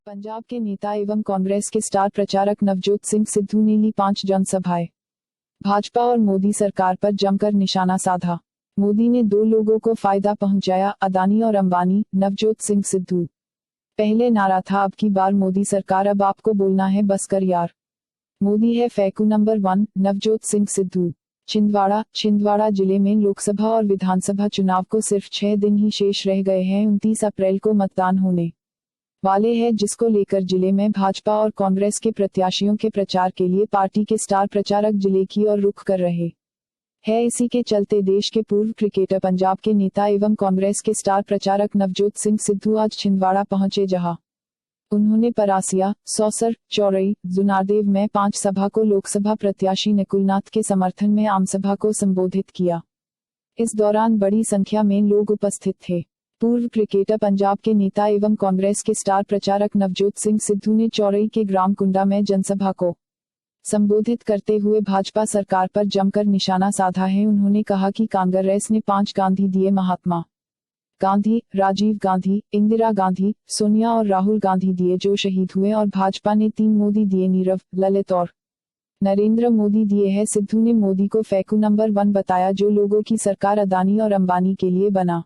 पंजाब के नेता एवं कांग्रेस के स्टार प्रचारक नवजोत सिंह सिद्धू ने ली 5 जनसभाएं। भाजपा और मोदी सरकार पर जमकर निशाना साधा। मोदी ने 2 लोगों को फायदा पहुंचाया, अदानी और अंबानी। नवजोत सिंह सिद्धू। पहले नारा था अब की बार मोदी सरकार, अब आपको बोलना है बस कर यार। मोदी है फेकू नंबर 1। नवजोत सिंह सिद्धू। छिंदवाड़ा जिले में लोकसभा और विधानसभा चुनाव को सिर्फ 6 दिन ही शेष रह गए हैं। 29 अप्रैल को मतदान होने वाले हैं, जिसको लेकर जिले में भाजपा और कांग्रेस के प्रत्याशियों के प्रचार के लिए पार्टी के स्टार प्रचारक जिले की ओर रुख कर रहे हैं। इसी के चलते देश के पूर्व क्रिकेटर, पंजाब के नेता एवं कांग्रेस के स्टार प्रचारक नवजोत सिंह सिद्धू आज छिंदवाड़ा पहुंचे, जहां उन्होंने परासिया, सौसर, चौरई, जुनारदेव में 5 सभा को लोकसभा प्रत्याशी नकुलनाथ के समर्थन में आमसभा को संबोधित किया। इस दौरान बड़ी संख्या में लोग उपस्थित थे। पूर्व क्रिकेटर, पंजाब के नेता एवं कांग्रेस के स्टार प्रचारक नवजोत सिंह सिद्धू ने चौरई के ग्राम कुंडा में जनसभा को संबोधित करते हुए भाजपा सरकार पर जमकर निशाना साधा है। उन्होंने कहा कि कांग्रेस ने 5 गांधी दिए, महात्मा गांधी, राजीव गांधी, इंदिरा गांधी, सोनिया और राहुल गांधी दिए जो शहीद हुए, और भाजपा ने 3 मोदी दिए, नीरव, ललित और नरेंद्र मोदी दिए हैं। सिद्धू ने मोदी को फेकू नंबर 1 बताया, जो लोगों की सरकार अदानी और अंबानी के लिए बना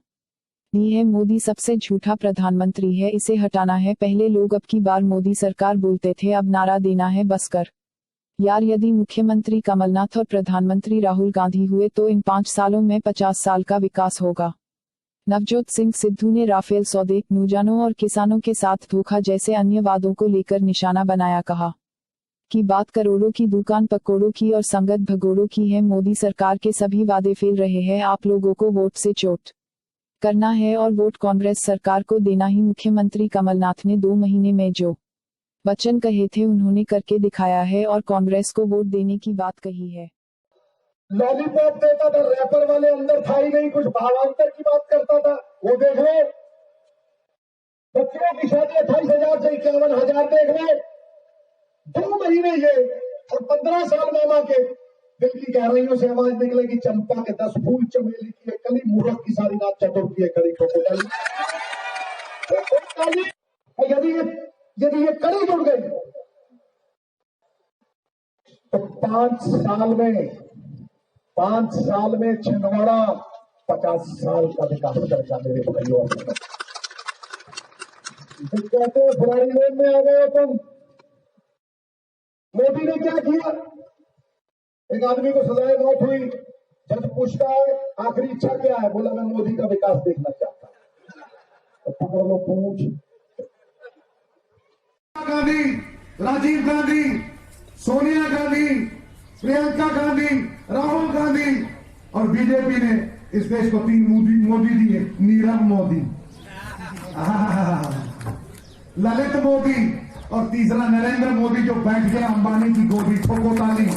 दी है। मोदी सबसे झूठा प्रधानमंत्री है, इसे हटाना है। पहले लोग अब की बार मोदी सरकार बोलते थे, अब नारा देना है बस कर यार। यदि मुख्यमंत्री कमलनाथ और प्रधानमंत्री राहुल गांधी हुए तो इन 5 सालों में 50 साल का विकास होगा। नवजोत सिंह सिद्धू ने राफेल सौदे, नौजवानों और किसानों के साथ धोखा जैसे अन्य वादों को लेकर निशाना बनाया। कहा कि बात करोड़ों की, दुकान पकौड़ों की और संगत भगोड़ों की है। मोदी सरकार के सभी वादे फेल रहे हैं। आप लोगों को वोट से चोट करना है और वोट कांग्रेस सरकार को देना ही। मुख्यमंत्री कमलनाथ ने 2 महीने में जो वचन कहे थे उन्होंने करके दिखाया है और कांग्रेस को वोट देने की बात कही है। लॉलीपॉप देता था, रैपर वाले अंदर था ही नहीं, कुछ भावांतर की बात करता था, वो देख लो। बच्चों की शादी 28,000 से 51,000 देख लो। 2 महीने ये, और 15 साल मामा के दिल की गहराइयों से आवाज निकलेगी, चंपा के 10 फूल, चमेली की एक कली, मूर्ख की सारी रात चतुर की एक कड़ी खोखोटाली। यदि ये कड़ी जुड़ गई तो 5 साल में छिंदवाड़ा 50 साल का विकास करेगा मेरे भाइयों। कहते हैं फुरारी लेन में आ गए तुम। मोदी ने क्या किया? एक आदमी को सजाए मौत हुई, जज पूछता है आखिरी इच्छा क्या है? बोला मैं मोदी का विकास देखना चाहता हूं। तो पकड़ लो पूछ। गांधी, राजीव गांधी, सोनिया गांधी, प्रियंका गांधी, राहुल गांधी, और बीजेपी ने इस देश को 3 मोदी दिए, नीरव मोदी, ललित मोदी, और तीसरा नरेंद्र मोदी जो बैठ गया अंबानी की गोदी, ठोकोताली।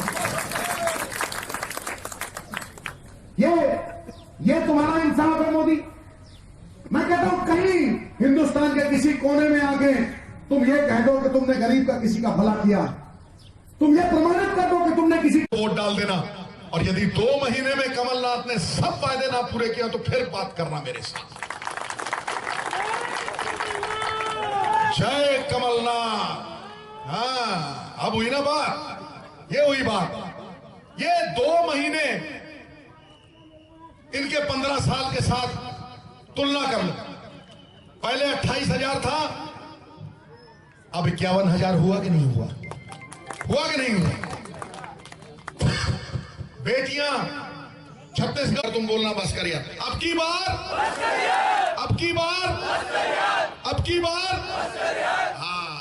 ये तुम्हारा इंसाफ है मोदी। मैं कहता हूं कहीं हिंदुस्तान के किसी कोने में आके तुम ये कह दो कि तुमने गरीब का किसी का भला किया, तुम ये प्रमाणित कर दो कि तुमने किसी को वोट डाल देना। और यदि 2 महीने में कमलनाथ ने सब वायदे ना पूरे किया तो फिर बात करना मेरे साथ। जय कमलनाथ। हाँ, अब हुई ना बात, ये हुई बात। ये 2 महीने इनके 15 साल के साथ तुलना कर लो। पहले 28,000 था, अब 51,000 हुआ कि नहीं हुआ? हुआ कि नहीं हुआ? बेटियां छत्तीसगढ़, तुम बोलना बस करिए। अब की बार, अब की बार, अब की बार। हाँ,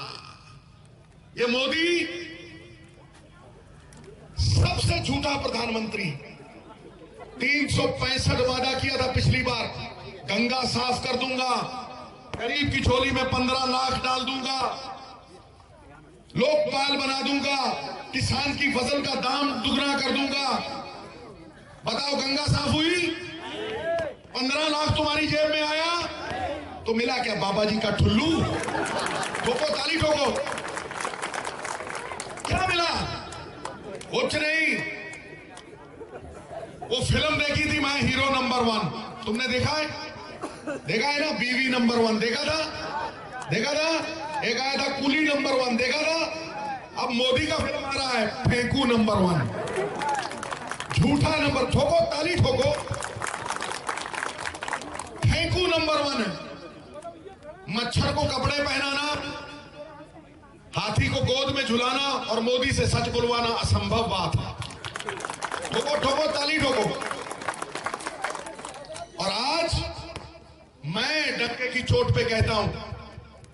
ये मोदी सबसे झूठा प्रधानमंत्री। 365 वादा किया था पिछली बार, गंगा साफ कर दूंगा, गरीब की झोली में 15 लाख डाल दूंगा, लोकपाल बना दूंगा, किसान की फसल का दाम दुगना कर दूंगा। बताओ गंगा साफ हुई? 15 लाख तुम्हारी जेब में आया तो मिला क्या? बाबा जी का ठुल्लू। ठोको ताली ठोको। क्या मिला? कुछ नहीं। वो फिल्म देखी थी मैं हीरो नंबर 1, तुमने देखा है? देखा है ना? बीवी नंबर 1 देखा था? एक आया था कूली नंबर 1, देखा था? अब मोदी का फिल्म आ रहा है फेंकू नंबर 1, झूठा नंबर। ठोको ताली ठोको, फेंकू नंबर 1 है। मच्छर को कपड़े पहनाना, हाथी को गोद में झुलाना और मोदी से सच बुलवाना असंभव बात है। ठोको ठोको ताली ठोको। और आज मैं डंके की चोट पे कहता हूं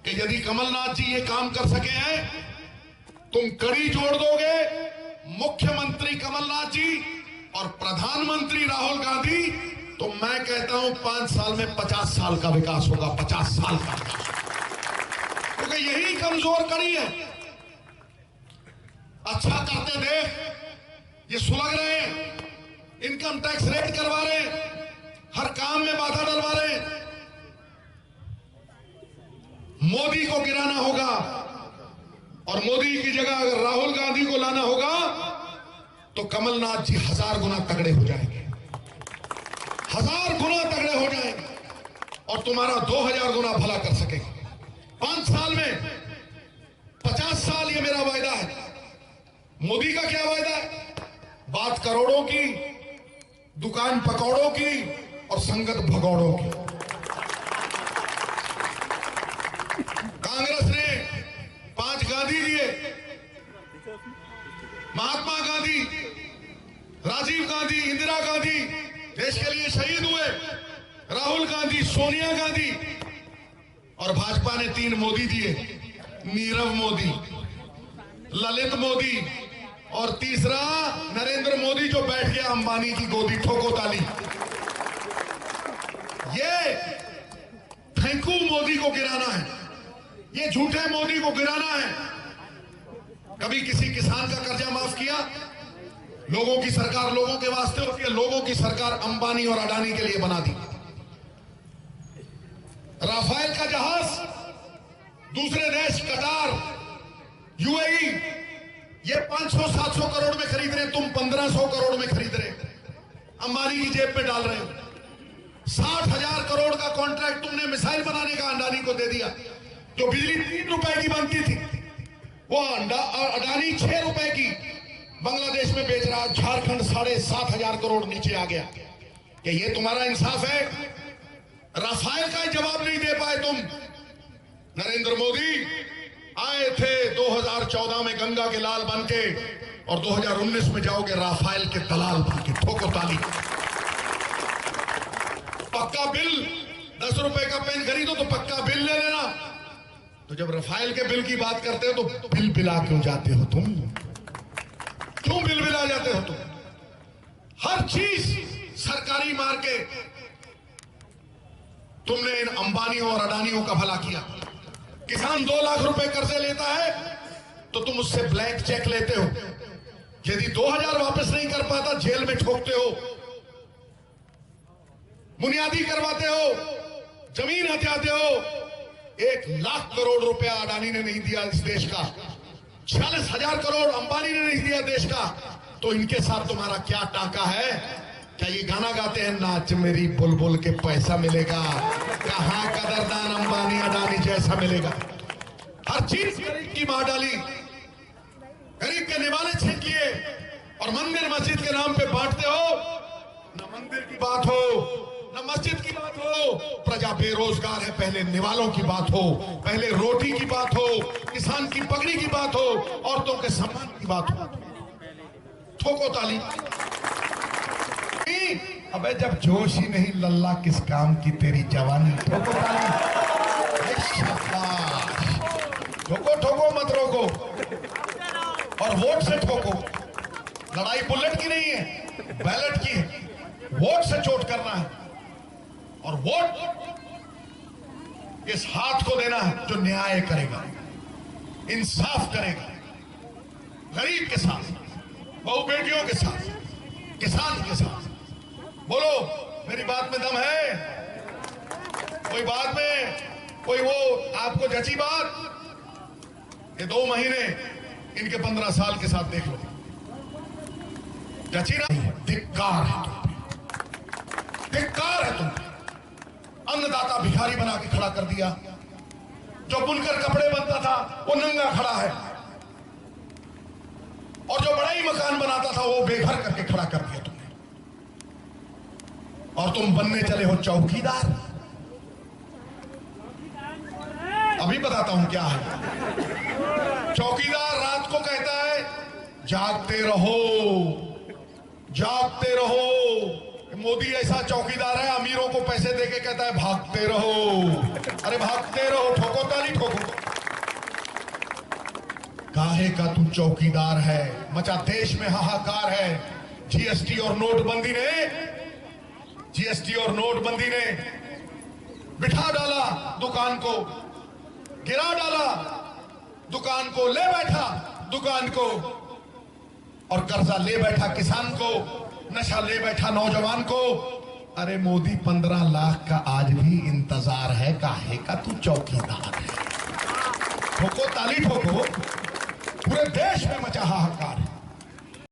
कि यदि कमलनाथ जी ये काम कर सके हैं, तुम कड़ी जोड़ दोगे मुख्यमंत्री कमलनाथ जी और प्रधानमंत्री राहुल गांधी, तो मैं कहता हूं 5 साल में 50 साल का विकास होगा, 50 साल का विकास। क्योंकि यही कमजोर कड़ी है। अच्छा करते देख ये सुलग रहे हैं, इनकम टैक्स रेट करवा रहे हैं, हर काम में बाधा डलवा रहे हैं। मोदी को गिराना होगा और मोदी की जगह अगर राहुल गांधी को लाना होगा तो कमलनाथ जी 1000 गुना तगड़े हो जाएंगे, 1000 गुना तगड़े हो जाएंगे और तुम्हारा 2000 गुना भला कर सकेंगे। 5 साल में 50 साल, ये मेरा वायदा है। मोदी का क्या वायदा है? बात करोड़ों की, दुकान पकौड़ों की और संगत भगौड़ों की। कांग्रेस ने 5 गांधी दिए, महात्मा गांधी, राजीव गांधी, इंदिरा गांधी देश के लिए शहीद हुए, राहुल गांधी, सोनिया गांधी, और भाजपा ने 3 मोदी दिए, नीरव मोदी, ललित मोदी और तीसरा नरेंद्र मोदी जो बैठ गया अंबानी की गोदी। ठोको ताली। ये फेंकू मोदी को गिराना है, ये झूठे मोदी को गिराना है। कभी किसी किसान का कर्जा माफ किया? लोगों की सरकार लोगों के वास्ते होती है, लोगों की सरकार अंबानी और अडानी के लिए बना दी। राफेल का जहाज दूसरे देश कतार, यूएई, ये 500-700 करोड़ में खरीद रहे, तुम 1500 करोड़ में खरीद रहे, अंबानी की जेब में डाल रहे हो। 60,000 करोड़ का कॉन्ट्रैक्ट तुमने मिसाइल बनाने का अडानी को दे दिया। जो बिजली 3 रुपए की बनती थी वो अडानी 6 रुपए की बांग्लादेश में बेच रहा। झारखंड 7,500 करोड़ नीचे आ गया। क्या ये तुम्हारा इंसाफ है? राफेल का जवाब नहीं दे पाए तुम। नरेंद्र मोदी आए थे 2014 में गंगा के लाल बन के, और 2019 में जाओगे राफेल के दलाल बन के। ठोको ताली। पक्का बिल, 10 रुपए का पेन खरीदो तो पक्का बिल ले लेना। तो जब राफेल के बिल की बात करते हो तो बिल बिला क्यों जाते हो तुम? क्यों बिल बिला जाते हो तुम? हर चीज सरकारी मार के तुमने इन अंबानियों और अडानियों का भला किया। किसान 2 लाख रुपए कर्जे लेता है तो तुम उससे ब्लैंक चेक लेते हो। यदि 2000 वापस नहीं कर पाता जेल में ठोकते हो, बुनियादी करवाते हो, जमीन हथियाते हो। 1 लाख करोड़ रुपया अडानी ने नहीं दिया इस देश का, 46,000 करोड़ अंबानी ने नहीं दिया देश का। तो इनके साथ तुम्हारा क्या टांका है? क्या ये गाना गाते हैं, नाच मेरी बुलबुल के पैसा मिलेगा? कहां कदरदान अंबानी अडानी जैसा मिलेगा? हर चीज गरीब की मार डाली, गरीब के निवाले छीन लिए और मंदिर मस्जिद के नाम पे बांटते हो। न मंदिर की बात हो, न मस्जिद की बात हो। प्रजा बेरोजगार है, पहले निवालों की बात हो, पहले रोटी की बात हो, किसान की पगड़ी की बात हो, औरतों के सम्मान की बात हो। ठोको ताली। अबे जब जोश ही नहीं लल्ला किस काम की तेरी जवानी। ठोको ताली। शाबाश। ठोको ठोको मत रोको, और वोट से ठोको। लड़ाई बुलेट की नहीं है, बैलेट की है। वोट से चोट करना है, और वोट इस हाथ को देना है जो न्याय करेगा, इंसाफ करेगा, गरीब के साथ, बहु बेटियों के साथ, किसान के साथ। बोलो मेरी बात में दम है? कोई बात में कोई वो आपको जची बात? ये 2 महीने इनके 15 साल के साथ देख लो, जची ना? धिक्कार है तुम, धिक्कार है तुम। अन्नदाता भिखारी बना के खड़ा कर दिया, जो बुनकर कपड़े बनता था वो नंगा खड़ा है, और जो बड़ा ही मकान बनाता था वो बेघर करके खड़ा कर दिया तुमने, और तुम बनने चले हो चौकीदार। अभी बताता हूं क्या है। चौकीदार रात को कहता है जागते रहो, जागते रहो। मोदी ऐसा चौकीदार है, अमीरों को पैसे देके कहता है भागते रहो। अरे भागते रहो, ठोको ताली ठोको। काहे का तू चौकीदार है? मचा देश में हाहाकार है। जीएसटी और नोटबंदी ने बिठा डाला दुकान को, गिरा डाला दुकान को, ले बैठा दुकान को, और कर्जा ले बैठा किसान को, नशा ले बैठा नौजवान को। अरे मोदी 15 लाख का आज भी इंतजार है, काहे का तू चौकीदार है? ठोको ताली ठोको। पूरे देश में मचा हाहाकार है।